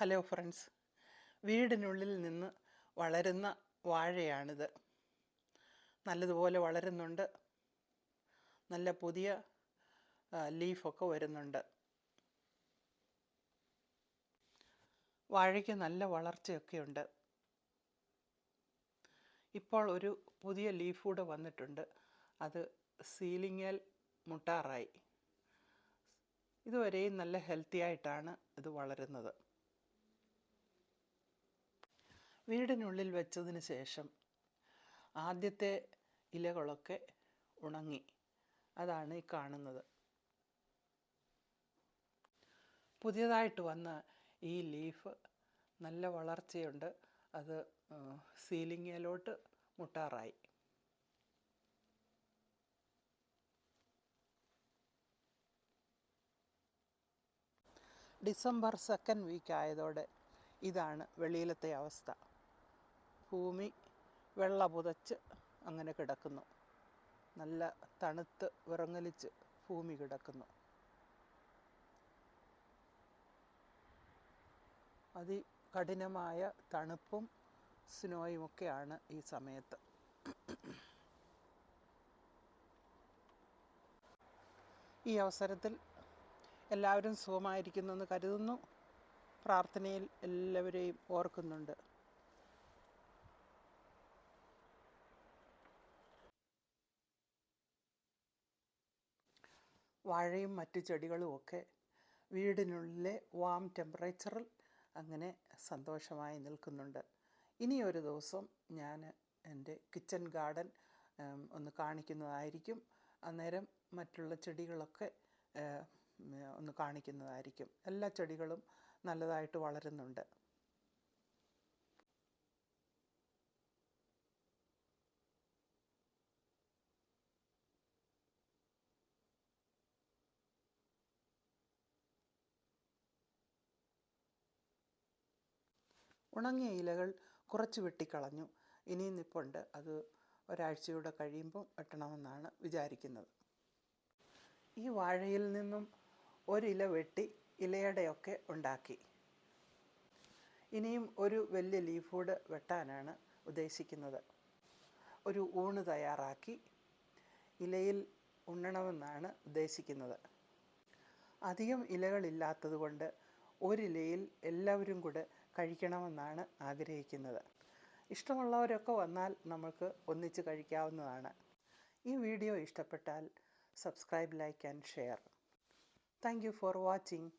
Hello friends, വീടിനുള്ളിൽ നിന്ന് വളരുന്ന വാഴയാണിത്. നല്ലതുപോലെ വളരുന്നുണ്ട്. നല്ല പുതിയ ലീഫൊക്കെ വരുന്നുണ്ട്. വാഴയ്ക്ക് നല്ല വളർച്ചയൊക്കെയുണ്ട്. ഇപ്പോൾ ഒരു പുതിയ ലീഫ് കൂടെ വന്നിട്ടുണ്ട്. അത് സീലിങ്ങേൽ മുട്ടാറായി. ഇതുവരെയും നല്ല ഹെൽത്തി ആയിട്ടാണ് ഇത് വളരുന്നത്. വീടിനുള്ളിൽ വെച്ചതിന് ശേഷം ആദ്യത്തെ ഇലകളൊക്കെ ഉണങ്ങി. അതാണ് ഈ കാണുന്നത്. പുതിയതായിട്ട് വന്ന ഈ ലീഫ് നല്ല വളർച്ചയുണ്ട്. അത് സീലിങ്ങിലോട്ട് മുട്ടാറായി. ഡിസംബർ സെക്കൻഡ് വീക്ക് ആയതോടെ ഇതാണ് വെളിയിലത്തെ അവസ്ഥ. ഭൂമി വെള്ള പുതച്ച് അങ്ങനെ കിടക്കുന്നു. നല്ല തണുത്ത് വിറങ്ങലിച്ച് ഭൂമി കിടക്കുന്നു. അതികഠിനമായ തണുപ്പും സ്നോയുമൊക്കെയാണ് ഈ സമയത്ത്. ഈ അവസരത്തിൽ എല്ലാവരും സുഖമായിരിക്കുന്നെന്ന് കരുതുന്നു. പ്രാർത്ഥനയിൽ എല്ലാവരെയും ഓർക്കുന്നുണ്ട്. വാഴയും മറ്റു ചെടികളുമൊക്കെ വീടിനുള്ളിലെ വാം ടെമ്പറേച്ചറിൽ അങ്ങനെ സന്തോഷമായി നിൽക്കുന്നുണ്ട്. ഇനിയൊരു ദിവസം ഞാൻ എൻ്റെ കിച്ചൺ ഗാർഡൻ ഒന്ന് കാണിക്കുന്നതായിരിക്കും. അന്നേരം മറ്റുള്ള ചെടികളൊക്കെ ഒന്ന് കാണിക്കുന്നതായിരിക്കും. എല്ലാ ചെടികളും നല്ലതായിട്ട് വളരുന്നുണ്ട്. ഉണങ്ങിയ ഇലകൾ കുറച്ച് വെട്ടിക്കളഞ്ഞു. ഇനിയും നിൽപ്പുണ്ട്. അത് ഒരാഴ്ചയൂടെ കഴിയുമ്പോൾ വെട്ടണമെന്നാണ് വിചാരിക്കുന്നത്. ഈ വാഴയിൽ നിന്നും ഒരില വെട്ടി ഇലയുടെയൊക്കെ ഉണ്ടാക്കി. ഇനിയും ഒരു വലിയ ലീഫ് കൂടെ വെട്ടാനാണ് ഉദ്ദേശിക്കുന്നത്. ഒരു ഊണ് തയ്യാറാക്കി ഇലയിൽ ഉണ്ണണമെന്നാണ് ഉദ്ദേശിക്കുന്നത്. അധികം ഇലകളില്ലാത്തത് കൊണ്ട് ഒരിലയിൽ എല്ലാവരും കൂടെ കഴിക്കണമെന്നാണ് ആഗ്രഹിക്കുന്നത്. ഇഷ്ടമുള്ളവരൊക്കെ വന്നാൽ നമുക്ക് ഒന്നിച്ച് കഴിക്കാവുന്നതാണ്. ഈ വീഡിയോ ഇഷ്ടപ്പെട്ടാൽ subscribe, like and share. Thank you for watching.